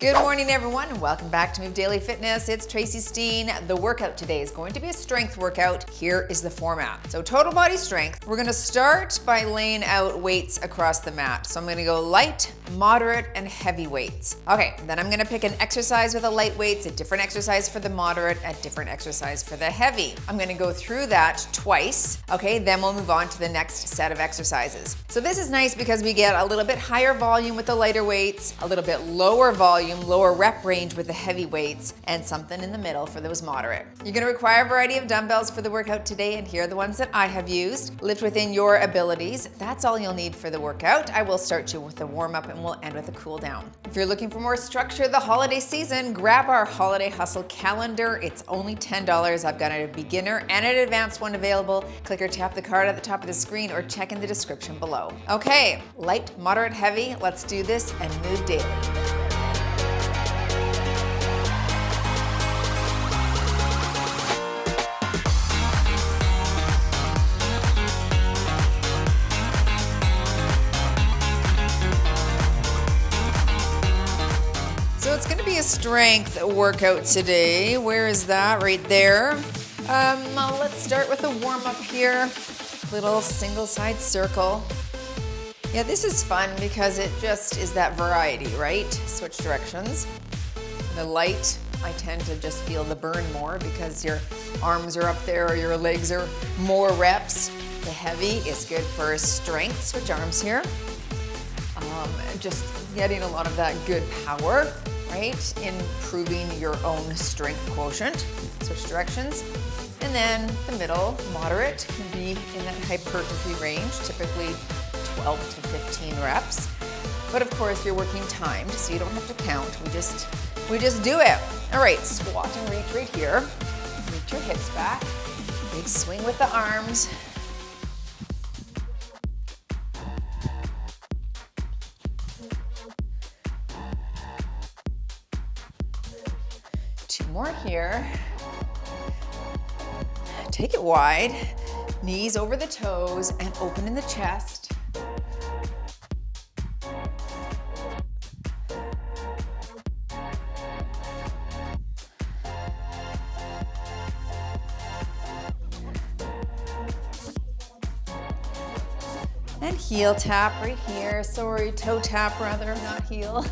Good morning, everyone, and welcome back to Move Daily Fitness. It's Tracy Steen. The workout today is going to be a strength workout. Here is the format. So total body strength. We're gonna start by laying out weights across the mat. So I'm gonna go light, moderate, and heavy weights. Okay, then I'm gonna pick an exercise with the light weights, a different exercise for the moderate, a different exercise for the heavy. I'm gonna go through that twice. Okay, then we'll move on to the next set of exercises. So this is nice because we get a little bit higher volume with the lighter weights, a little bit lower volume, lower rep range with the heavy weights, and something in the middle for those moderate. You're gonna require a variety of dumbbells for the workout today, and here are the ones that I have used. Lift within your abilities. That's all you'll need for the workout. I will start you with a warm-up and we'll end with a cool down. If you're looking for more structure the holiday season, grab our Holiday Hustle calendar. It's only $10. I've got a beginner and an advanced one available. Click or tap the card at the top of the screen or check in the description below. Okay, light, moderate, heavy. Let's do this and move daily. So it's gonna be a strength workout today. Where is that? Right there. Let's start with a warm up here. Little single side circle. Yeah, this is fun because it just is that variety, right? Switch directions. The light, I tend to just feel the burn more because your arms are up there or your legs are more reps. The heavy is good for strength. Switch arms here. Just getting a lot of that good power, right? Improving your own strength quotient. Switch directions. And then the middle, moderate, can be in that hypertrophy range, typically 12 to 15 reps. But of course, you're working timed, so you don't have to count. We just do it. All right, squat and reach right here. Reach your hips back. Big swing with the arms. Two more here. Take it wide, knees over the toes and open in the chest. And heel tap right here. Sorry, toe tap rather, not heel.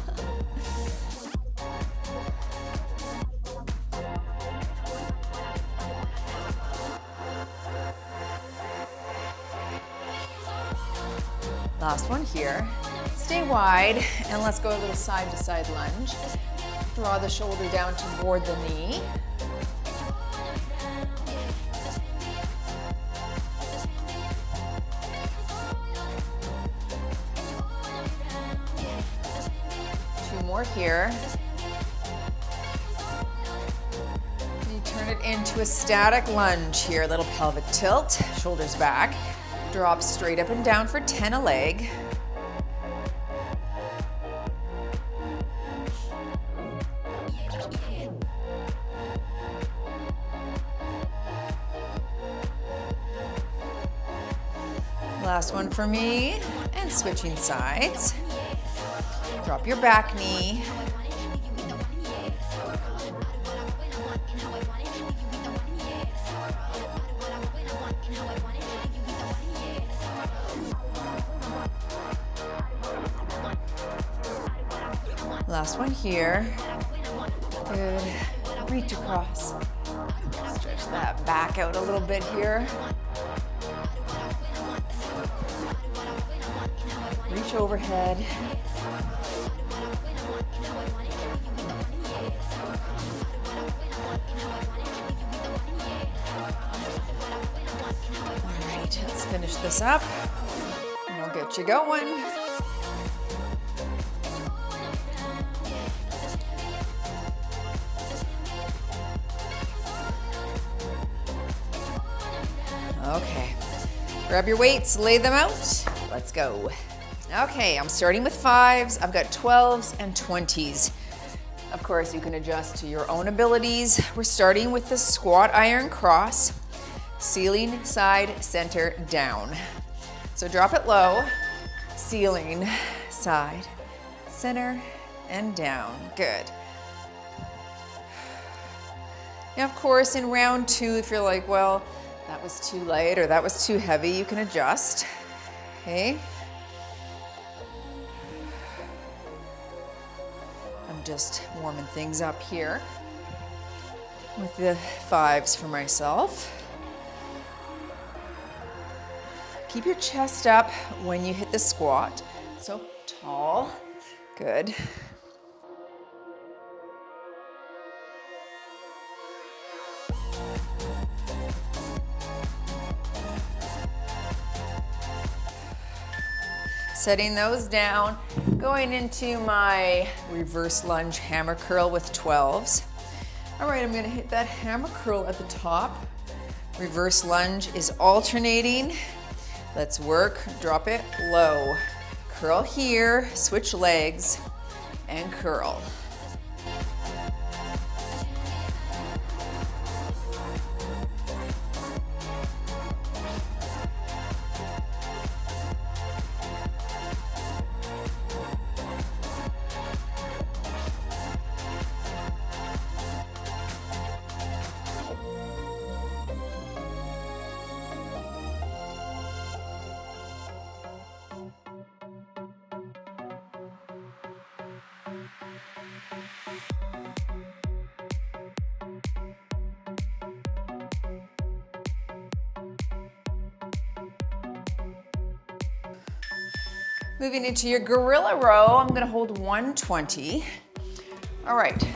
Last one here. Stay wide and let's go a little side to side lunge. Draw the shoulder down toward the knee. Two more here. You turn it into a static lunge here, a little pelvic tilt, shoulders back. Drop straight up and down for 10 a leg. Last one for me, and switching sides. Drop your back knee. Last one here. Good. Reach across. Stretch that back out a little bit here. Reach overhead. All right, let's finish this up. And we'll get you going. Okay, grab your weights, lay them out. Let's go. Okay, I'm starting with 5s. I've got 12s and 20s. Of course, you can adjust to your own abilities. We're starting with the squat iron cross, ceiling, side, center, down. So drop it low, ceiling, side, center, and down. Good. Now, of course, in round 2, if you're like, well, that was too light or that was too heavy, you can adjust. Okay. I'm just warming things up here with the 5s for myself. Keep your chest up when you hit the squat. So tall. Good. Setting those down, going into my reverse lunge hammer curl with 12s. All right, I'm gonna hit that hammer curl at the top. Reverse lunge is alternating. Let's work, drop it low. Curl here, switch legs, and curl. Moving into your gorilla row, I'm gonna hold 120. All right,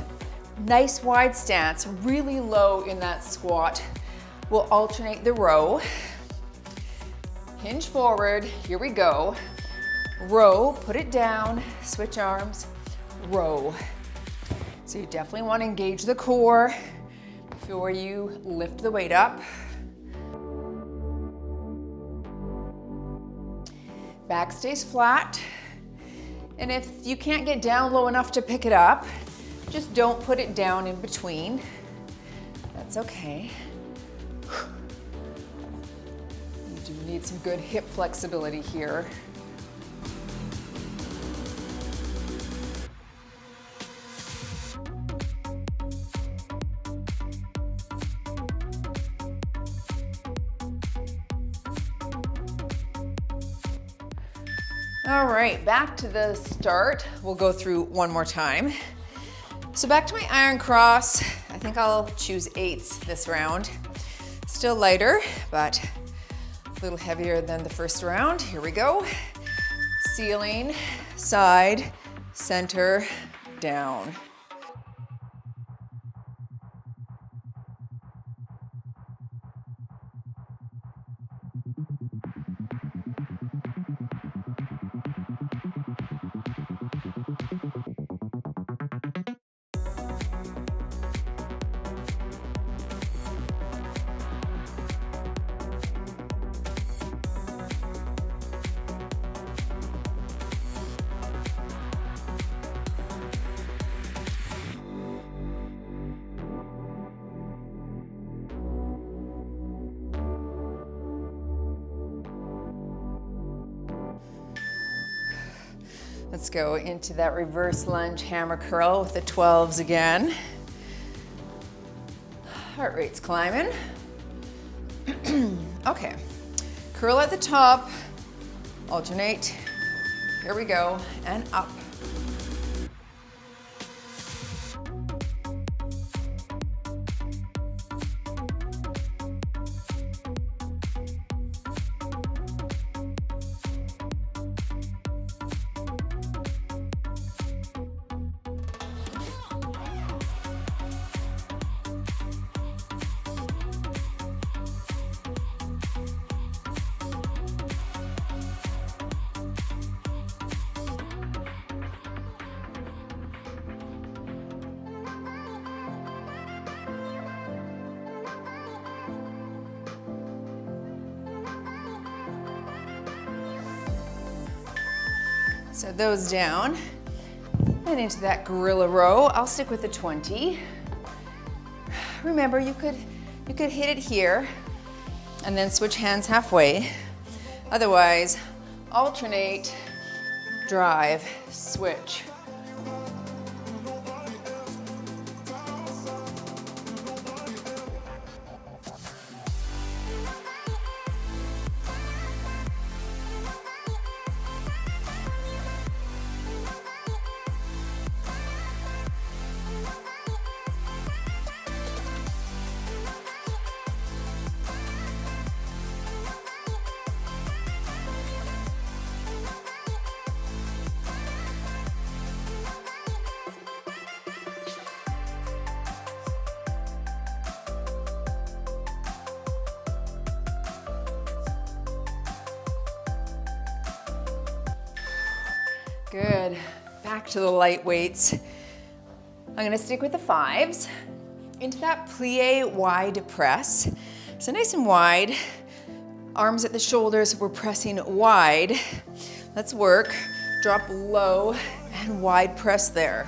nice wide stance, really low in that squat. We'll alternate the row. Hinge forward, here we go. Row, put it down, switch arms, row. So you definitely wanna engage the core before you lift the weight up. Back stays flat, and if you can't get down low enough to pick it up, just don't put it down in between. That's okay. You do need some good hip flexibility here. All right, back to the start. We'll go through one more time. So back to my iron cross. I think I'll choose 8s this round. Still lighter, but a little heavier than the first round. Here we go. Ceiling, side, center, down. Let's go into that reverse lunge hammer curl with the 12s again. Heart rate's climbing. Okay, curl at the top, alternate. Here we go, and up. So those down and into that gorilla row. I'll stick with the 20. Remember, you could hit it here and then switch hands halfway. Otherwise, alternate, drive, switch. Good. Back to the light weights. I'm gonna stick with the 5s. Into that plie wide press. So nice and wide. Arms at the shoulders, we're pressing wide. Let's work. Drop low and wide press there.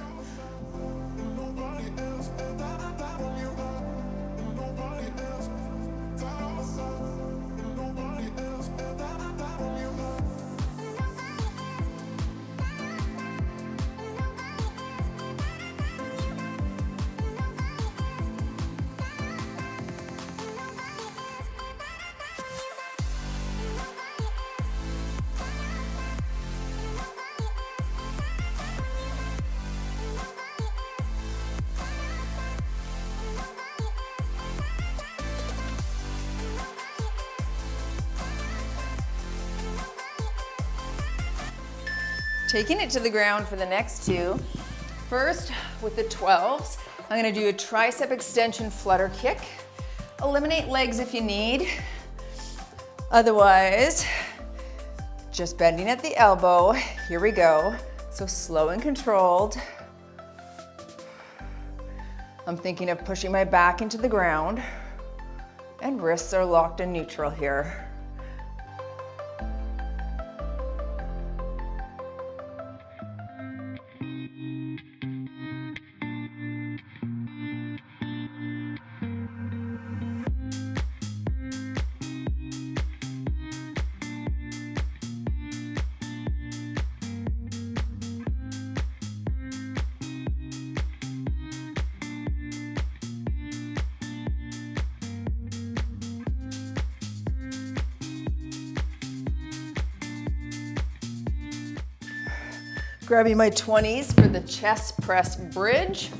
Taking it to the ground for the next 2. First, with the 12s, I'm gonna do a tricep extension flutter kick. Eliminate legs if you need. Otherwise, just bending at the elbow. Here we go. So slow and controlled. I'm thinking of pushing my back into the ground, and wrists are locked in neutral here. Grabbing my 20s for the chest press bridge.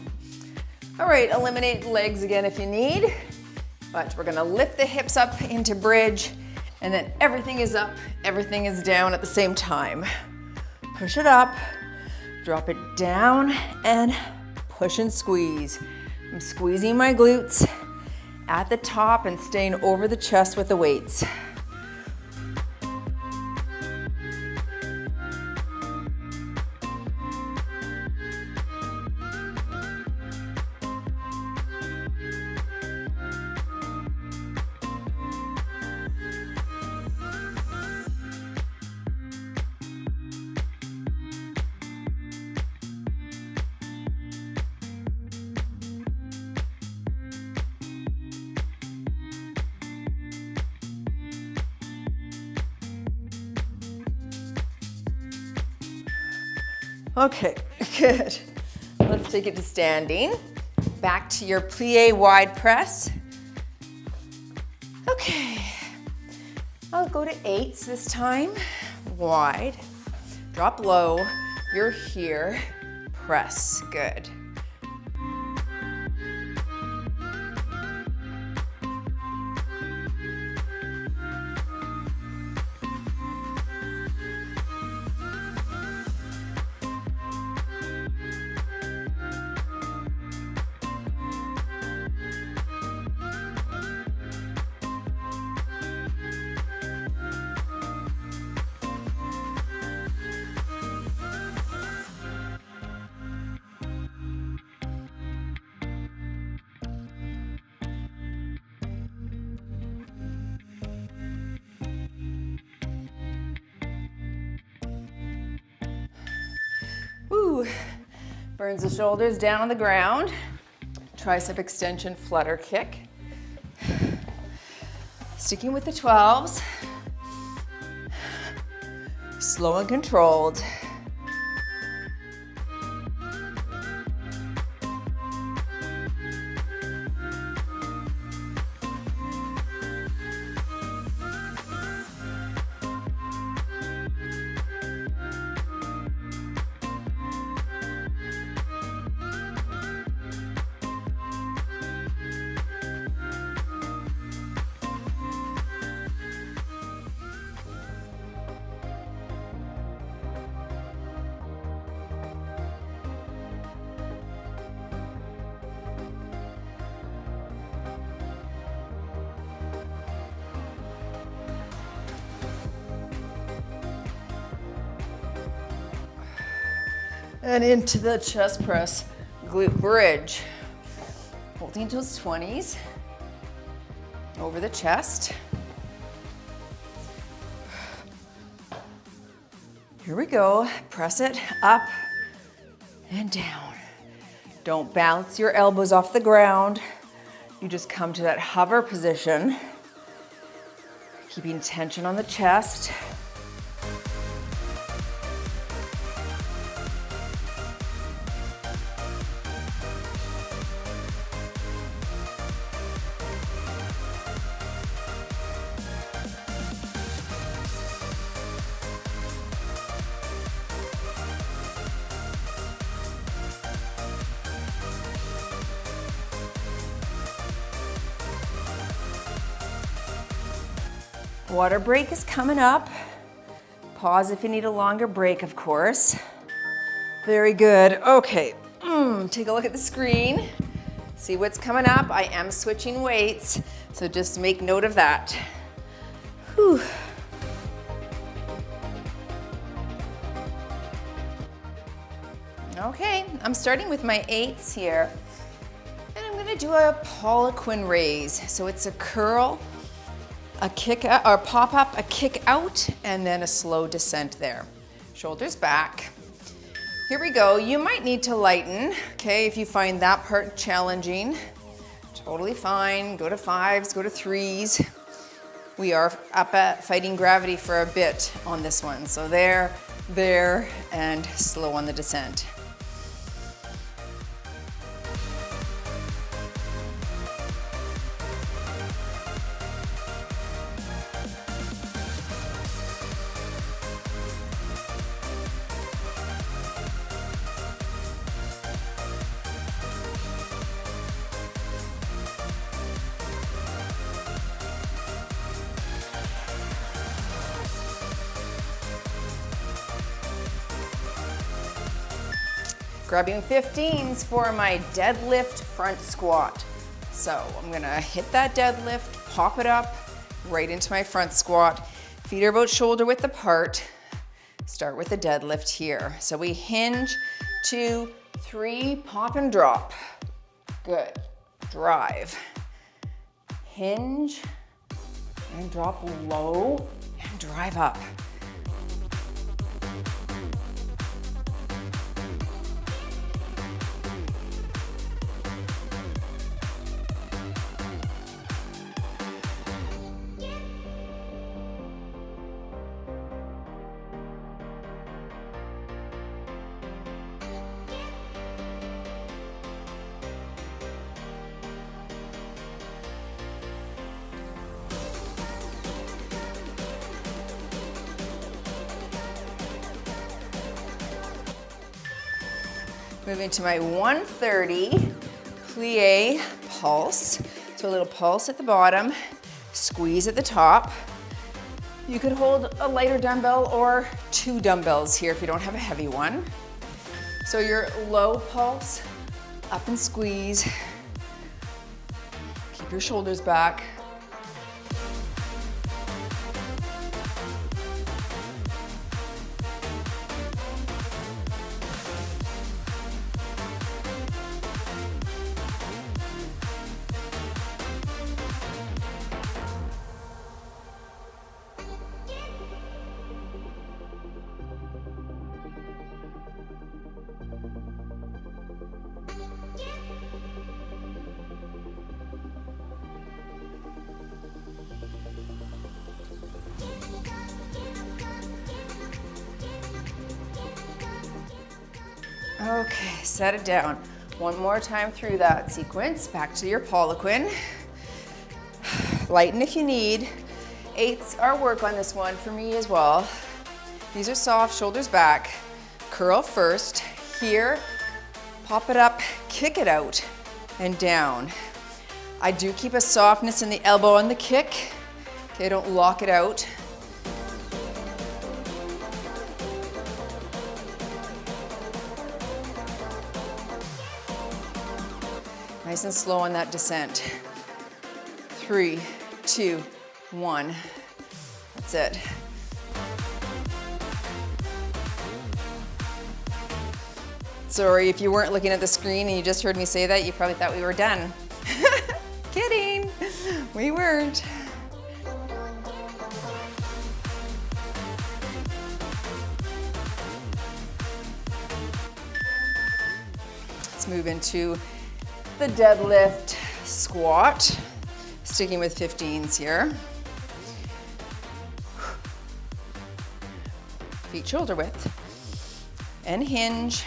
All right, eliminate legs again if you need, but we're gonna lift the hips up into bridge, and then everything is up, everything is down at the same time. Push it up, drop it down, and push and squeeze. I'm squeezing my glutes at the top and staying over the chest with the weights. Okay, good. Let's take it to standing. Back to your plie wide press. Okay, I'll go to 8s this time. Wide, drop low, you're here, press, good. Woo. Burns the shoulders down on the ground. Tricep extension flutter kick. Sticking with the 12s. Slow and controlled. And into the chest press, glute bridge. Holding those 20s over the chest. Here we go. Press it up and down. Don't bounce your elbows off the ground. You just come to that hover position, keeping tension on the chest. Water break is coming up. Pause if you need a longer break, of course. Very good. Okay, take a look at the screen. See what's coming up. I am switching weights, so just make note of that. Whew. Okay, I'm starting with my 8s here. And I'm gonna do a Poliquin raise. So it's a curl, a kick or pop up, a kick out, and then a slow descent there. Shoulders back. Here we go. You might need to lighten, okay, if you find that part challenging. Totally fine. Go to 5s, go to 3s. We are up at fighting gravity for a bit on this one. So there, and slow on the descent. Grabbing 15s for my deadlift front squat. So I'm gonna hit that deadlift, pop it up right into my front squat. Feet are about shoulder width apart. Start with the deadlift here. So we hinge, 2, 3, pop and drop. Good. Drive. Hinge and drop low and drive up. Moving to my 130 plie pulse. So a little pulse at the bottom, squeeze at the top. You could hold a lighter dumbbell or 2 dumbbells here if you don't have a heavy one. So your low pulse, up and squeeze. Keep your shoulders back. Okay, set it down. One more time through that sequence. Back to your Poliquin. Lighten if you need. 8s are work on this one for me as well. These are soft, shoulders back. Curl first. Here, pop it up, kick it out, and down. I do keep a softness in the elbow on the kick. Okay, don't lock it out. Nice and slow on that descent. 3, 2, 1. That's it. Sorry, if you weren't looking at the screen and you just heard me say that, you probably thought we were done. Kidding, we weren't. Let's move into the deadlift squat, sticking with 15s here. Feet shoulder width and hinge.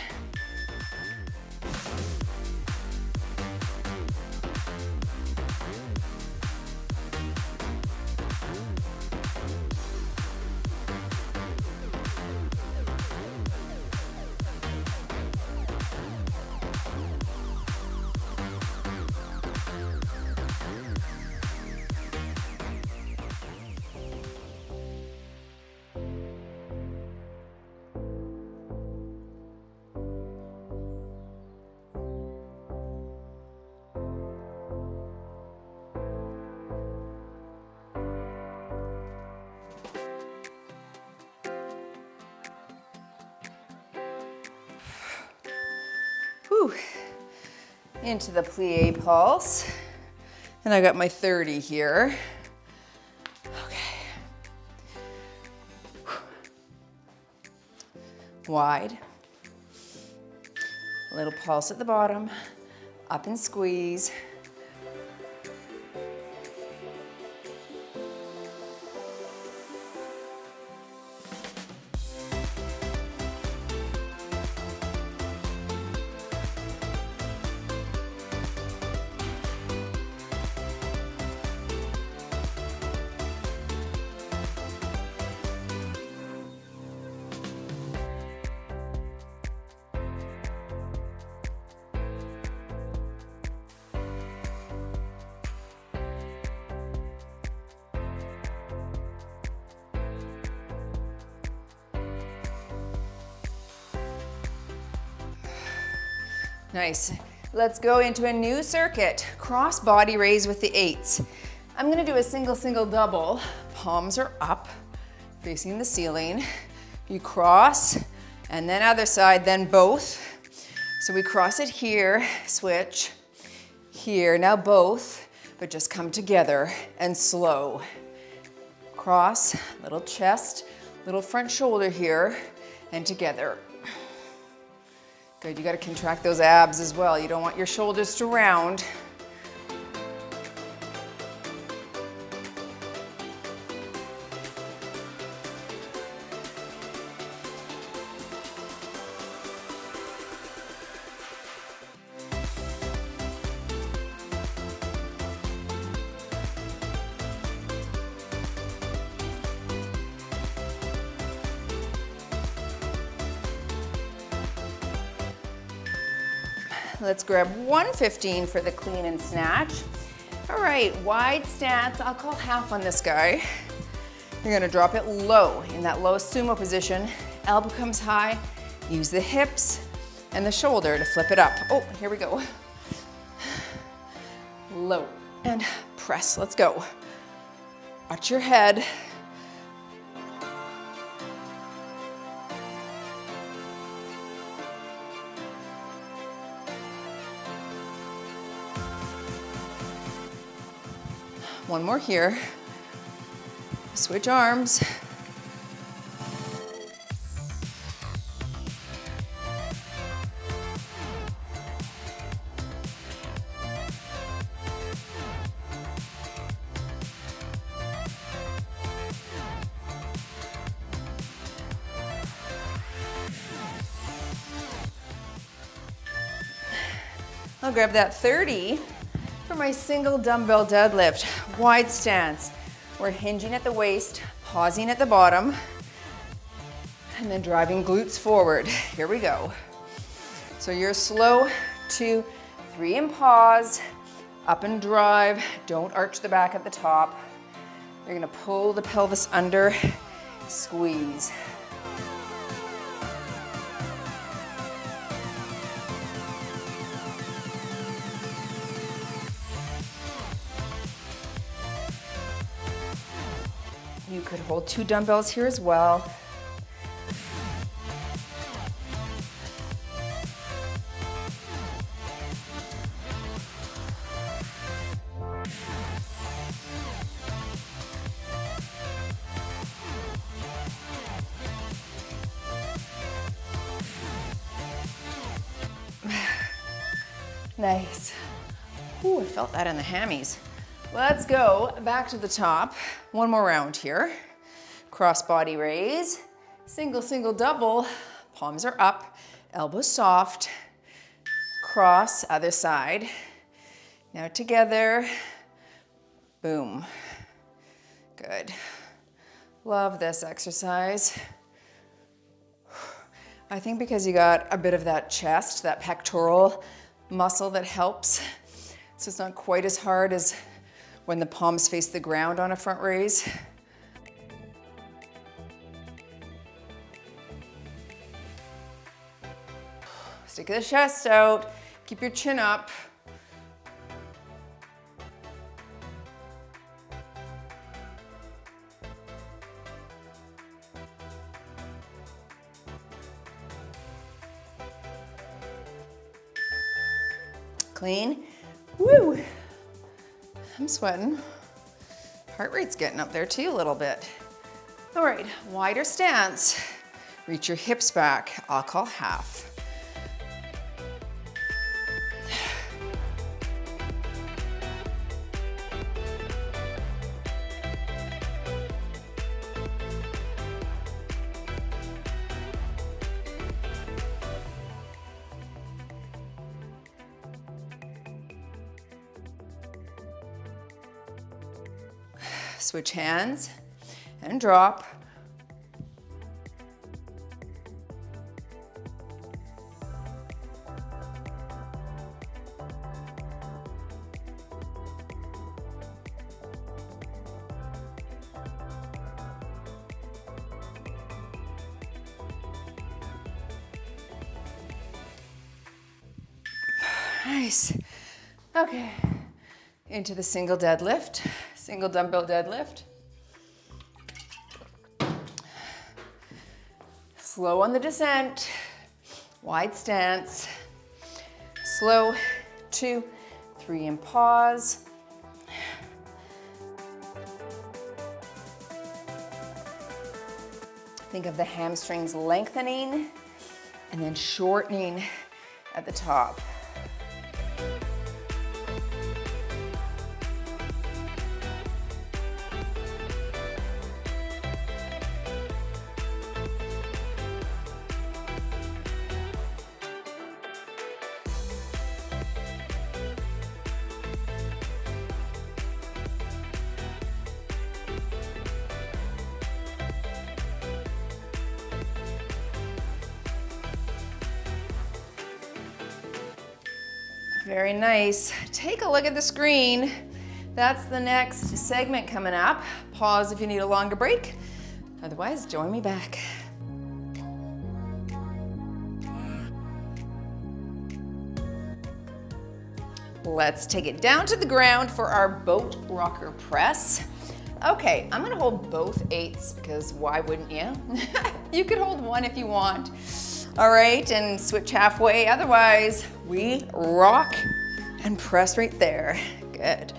Whew. Into the plie pulse. And I got my 30 here. Okay. Wide. A little pulse at the bottom. Up and squeeze. Nice. Let's go into a new circuit. Cross body raise with the 8s. I'm gonna do a single, double. Palms are up, facing the ceiling. You cross, and then other side, then both. So we cross it here, switch, here, now both, but just come together and slow. Cross, little chest, little front shoulder here, and together. Good, you gotta contract those abs as well. You don't want your shoulders to round. Let's grab 115 for the clean and snatch. All right, wide stance. I'll call half on this guy. You're gonna drop it low in that low sumo position. Elbow comes high. Use the hips and the shoulder to flip it up. Oh, here we go. Low and press. Let's go. Watch your head. One more here. Switch arms. I'll grab that 30 for my single dumbbell deadlift. Wide stance. We're hinging at the waist, pausing at the bottom, and then driving glutes forward. Here we go. So you're slow, 2, 3 and pause, up and drive. Don't arch the back at the top. You're gonna pull the pelvis under, squeeze. You could hold 2 dumbbells here as well. Nice. Ooh, I felt that in the hammies. Let's go back to the top. One more round here. Cross body raise. Single, single, double. Palms are up, elbows soft. Cross, other side. Now together. Boom. Good. Love this exercise. I think because you got a bit of that chest, that pectoral muscle that helps. So it's not quite as hard as when the palms face the ground on a front raise. Stick the chest out, keep your chin up. Clean. Woo! I'm sweating. Heart rate's getting up there too a little bit. All right, wider stance. Reach your hips back. I'll call half. Switch hands and drop. Nice. Okay, into the single deadlift. Single dumbbell deadlift. Slow on the descent, wide stance. Slow, 2, 3, and pause. Think of the hamstrings lengthening and then shortening at the top. Very nice. Take a look at the screen. That's the next segment coming up. Pause if you need a longer break. Otherwise, join me back. Let's take it down to the ground for our boat rocker press. Okay, I'm gonna hold both 8s because why wouldn't you? You could hold one if you want. All right, and switch halfway. Otherwise, we rock and press right there. Good.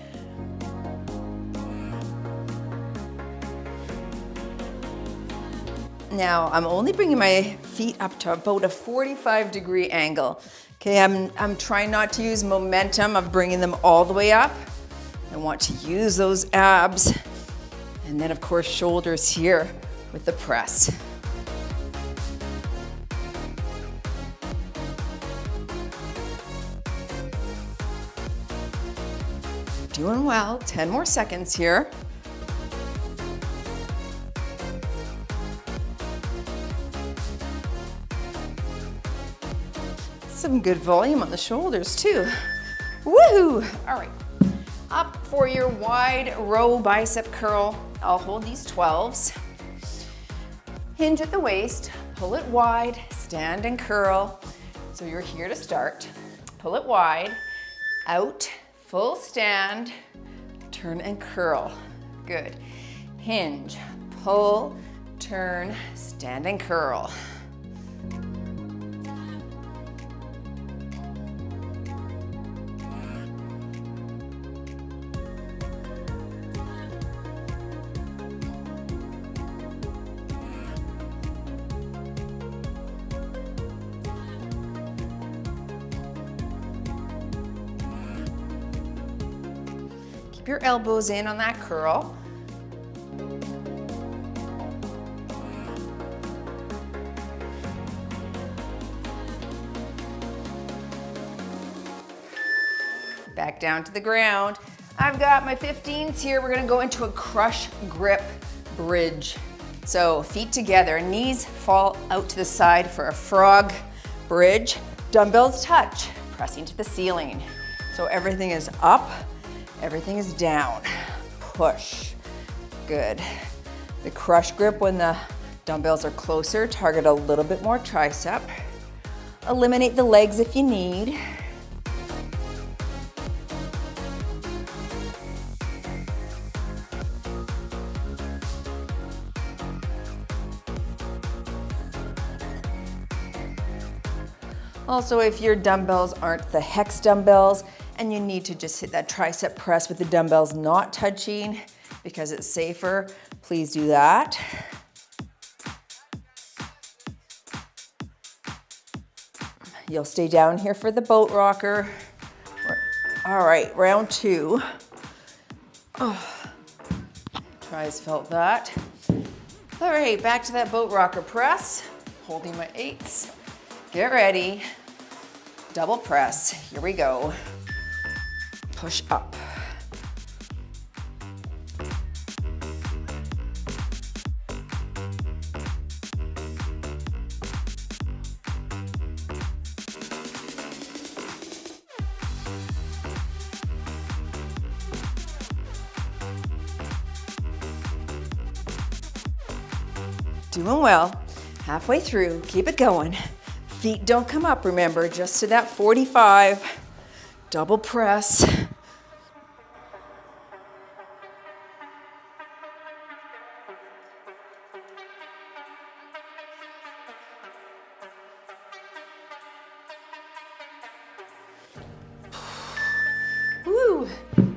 Now, I'm only bringing my feet up to about a 45-degree angle. Okay, I'm trying not to use momentum of bringing them all the way up. I want to use those abs. And then, of course, shoulders here with the press. Doing well, 10 more seconds here. Some good volume on the shoulders too. Woohoo! All right, up for your wide row bicep curl. I'll hold these 12s. Hinge at the waist, pull it wide, stand and curl. So you're here to start. Pull it wide, out, full stand, turn and curl. Good. Hinge, pull, turn, stand and curl. your elbows in on that curl. Back down to the ground. I've got my 15s here. We're gonna go into a crush grip bridge. So feet together, knees fall out to the side for a frog bridge. Dumbbells touch, pressing to the ceiling. So everything is up, everything is down. Push, good. The crush grip when the dumbbells are closer, target a little bit more tricep. Eliminate the legs if you need. Also, if your dumbbells aren't the hex dumbbells and you need to just hit that tricep press with the dumbbells not touching because it's safer, please do that. You'll stay down here for the boat rocker. All right, round 2. Oh, tries felt that. All right, back to that boat rocker press, holding my 8s. Get ready, double press, here we go. Push up. Doing well, halfway through, keep it going. Feet don't come up, remember, just to that 45. Double press. Woo!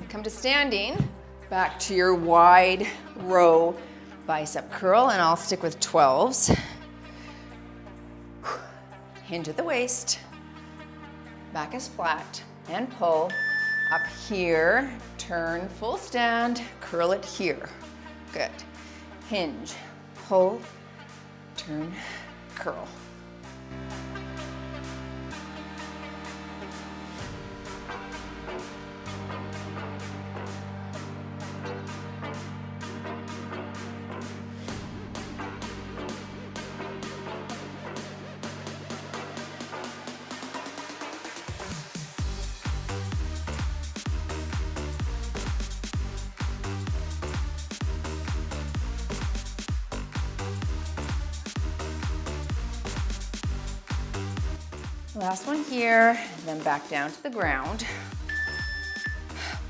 Come to standing, back to your wide row bicep curl, and I'll stick with 12s. Hinge at the waist, back is flat, and pull up here, turn full stand, curl it here. Good. Hinge, pull, turn, curl. Last one here, then back down to the ground.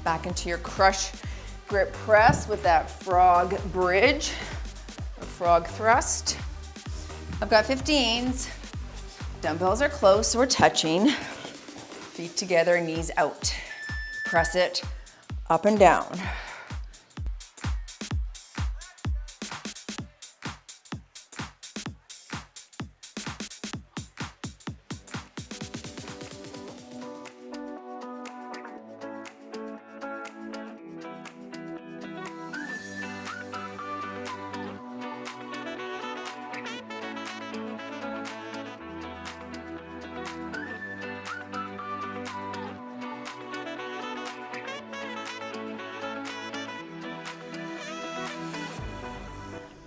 Back into your crush grip press with that frog bridge, or frog thrust. I've got 15s. Dumbbells are close, so we're touching. Feet together, knees out. Press it up and down.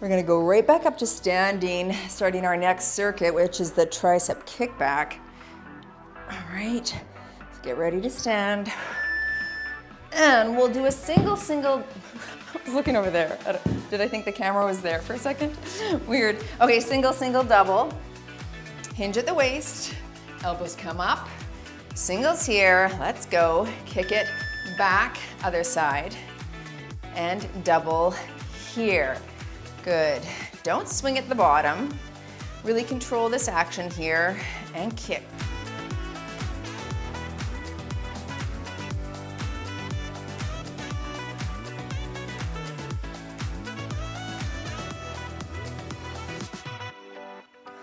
We're gonna go right back up to standing, starting our next circuit, which is the tricep kickback. All right, let's get ready to stand. And we'll do a single, I was looking over there. Did I think the camera was there for a second? Weird. Okay, single, double. Hinge at the waist, elbows come up. Singles here, let's go. Kick it back, other side. And double here. Good. Don't swing at the bottom. Really control this action here and kick.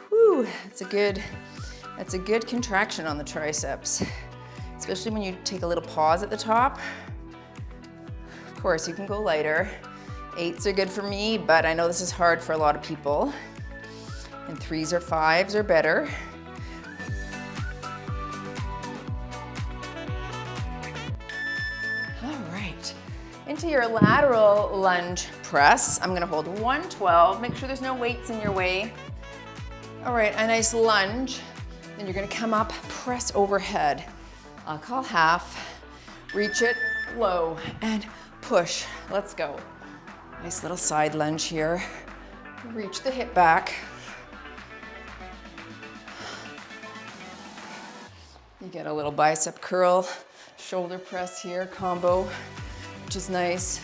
Whew, that's a good contraction on the triceps, especially when you take a little pause at the top. course, you can go lighter. 8s are good for me, but I know this is hard for a lot of people. And 3s or 5s are better. All right, into your lateral lunge press. I'm gonna hold 112. Make sure there's no weights in your way. All right, a nice lunge. Then you're gonna come up, press overhead. I'll call half, reach it low, and push. Let's go. Nice little side lunge here. Reach the hip back. You get a little bicep curl, shoulder press here, combo, which is nice.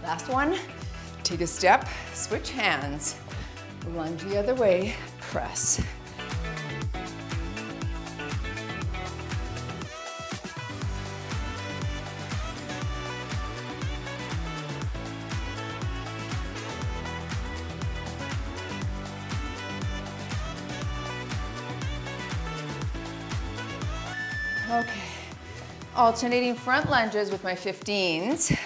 Last one, take a step, switch hands. Lunge the other way, press. Okay, alternating front lunges with my 15s.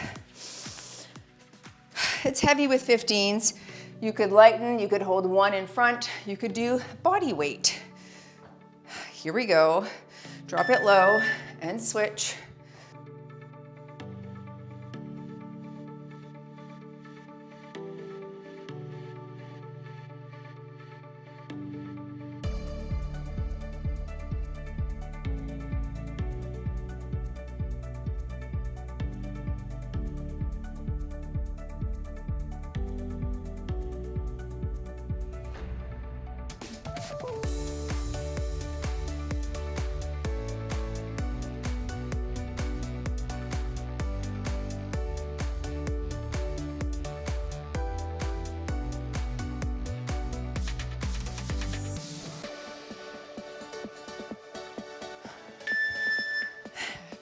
It's heavy with 15s. You could lighten, you could hold one in front, you could do body weight. Here we go. Drop it low and switch.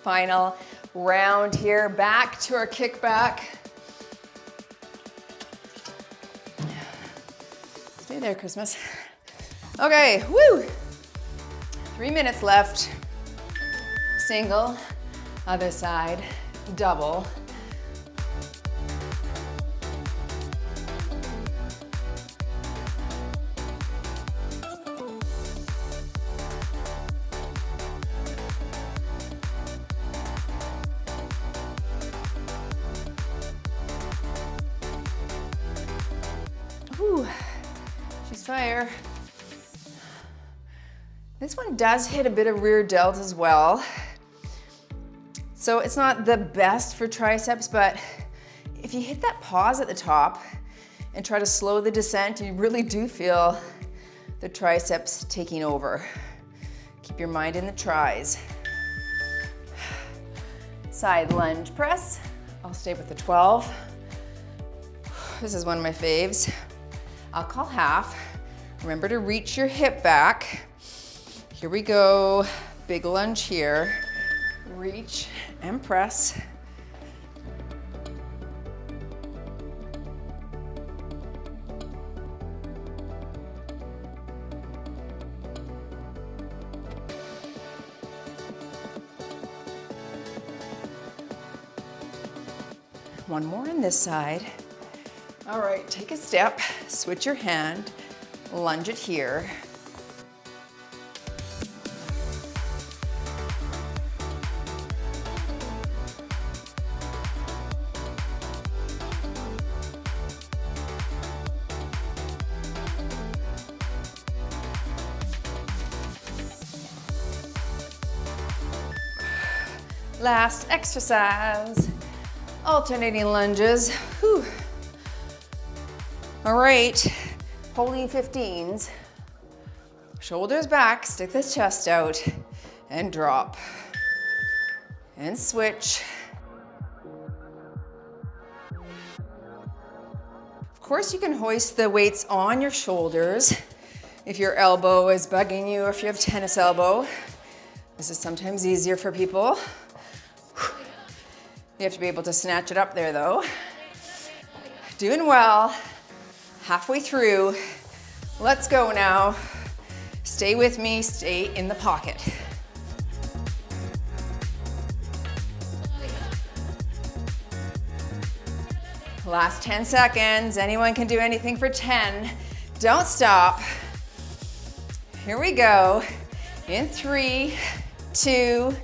Final round here, back to our kickback. Stay there, Christmas. Okay, woo! 3 minutes left. Single, other side, double. Whew, she's fire. This one does hit a bit of rear delt as well. So it's not the best for triceps, but if you hit that pause at the top and try to slow the descent, you really do feel the triceps taking over. Keep your mind in the tries. Side lunge press. I'll stay with the 12. This is one of my faves. I'll call half. Remember to reach your hip back. Here we go. Big lunge here. Reach and press. One more on this side. All right, take a step, switch your hand, lunge it here. Last exercise, alternating lunges. Whew. All right, holding 15s, shoulders back, stick the chest out, and drop. And switch. Of course, you can hoist the weights on your shoulders if your elbow is bugging you or if you have tennis elbow. This is sometimes easier for people. You have to be able to snatch it up there though. Doing well. Halfway through. Let's go now. Stay with me, stay in the pocket. Last 10 seconds. Anyone can do anything for 10. Don't stop. Here we go. In 3, 2,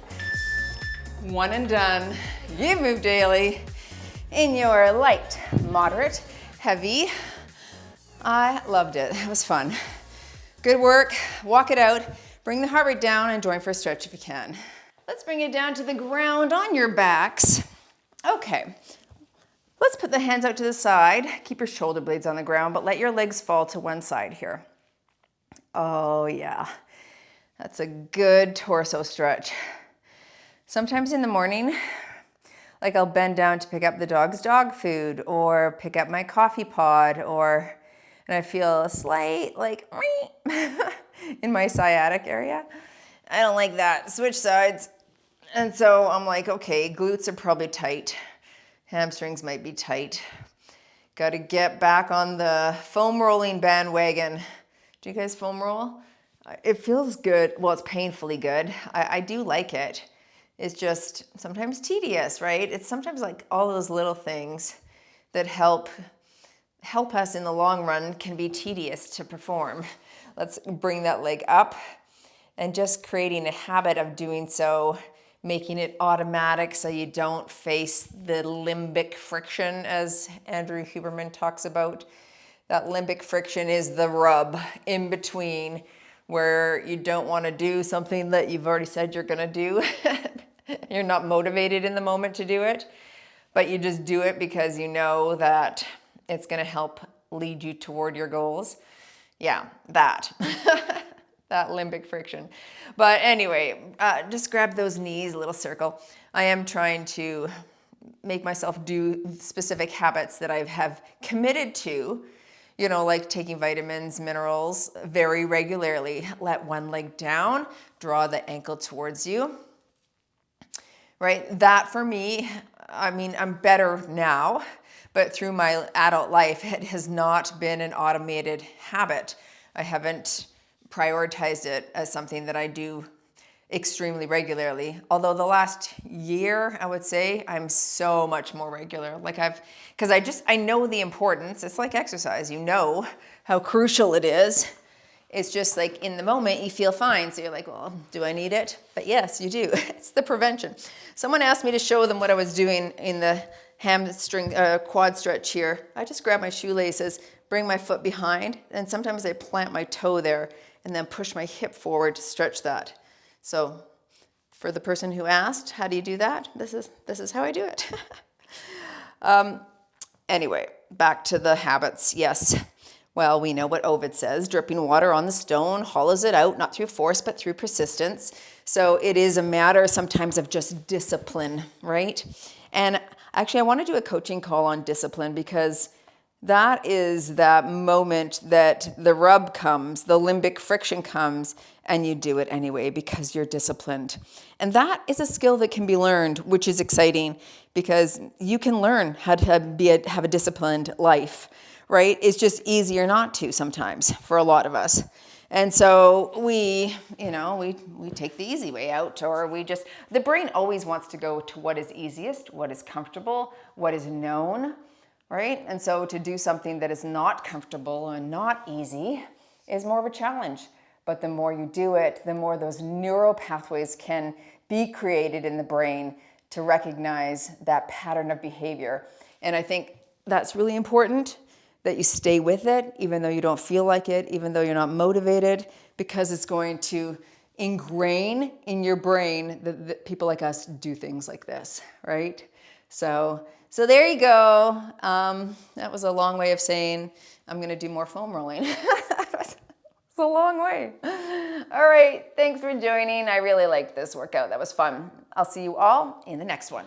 1 and done. You move daily in your light, moderate, heavy. I loved it. It was fun. Good work. Walk it out. Bring the heart rate down and join for a stretch if you can. Let's bring it down to the ground on your backs. Okay. Let's put the hands out to the side. Keep your shoulder blades on the ground, but let your legs fall to one side here. Oh yeah, that's a good torso stretch. Sometimes in the morning, like I'll bend down to pick up the dog's dog food or pick up my coffee pod and I feel a slight like in my sciatic area. I don't like that. Switch sides. And so I'm like, okay, glutes are probably tight. Hamstrings might be tight. Got to get back on the foam rolling bandwagon. Do you guys foam roll? It feels good. Well, it's painfully good. I do like it. It's just sometimes tedious, right? It's sometimes like all those little things that help us in the long run can be tedious to perform. Let's bring that leg up and just creating a habit of doing so, making it automatic so you don't face the limbic friction, as Andrew Huberman talks about. That limbic friction is the rub in between where you don't want to do something that you've already said you're going to do. You're not motivated in the moment to do it, but you just do it because you know that it's going to help lead you toward your goals. Yeah, that. That limbic friction. But anyway, just grab those knees, a little circle. I am trying to make myself do specific habits that I have committed to, you know, like taking vitamins, minerals very regularly. Let one leg down, draw the ankle towards you, right? That for me, I mean, I'm better now, but through my adult life, it has not been an automated habit. I haven't prioritized it as something that I do extremely regularly. Although the last year, I would say I'm so much more regular. Like because I know the importance. It's like exercise. You know how crucial it is. It's just like in the moment you feel fine. So you're like, well, do I need it? But yes, you do. It's the prevention. Someone asked me to show them what I was doing in the hamstring quad stretch here. I just grab my shoelaces, bring my foot behind, and sometimes I plant my toe there and then push my hip forward to stretch that. So for the person who asked, how do you do that? This is how I do it. Anyway, back to the habits. Yes. Well, we know what Ovid says, dripping water on the stone hollows it out, not through force, but through persistence. So it is a matter sometimes of just discipline, right? And actually, I want to do a coaching call on discipline because that is that moment that the rub comes, the limbic friction comes, and you do it anyway because you're disciplined. And that is a skill that can be learned, which is exciting because you can learn how to have a disciplined life, right? It's just easier not to sometimes for a lot of us. And so we take the easy way out, or the brain always wants to go to what is easiest, what is comfortable, what is known. Right? And so to do something that is not comfortable and not easy is more of a challenge. But the more you do it, the more those neural pathways can be created in the brain to recognize that pattern of behavior. And I think that's really important that you stay with it, even though you don't feel like it, even though you're not motivated, because it's going to ingrain in your brain that people like us do things like this, right? So there you go. That was a long way of saying I'm going to do more foam rolling. It's a long way. All right. Thanks for joining. I really liked this workout. That was fun. I'll see you all in the next one.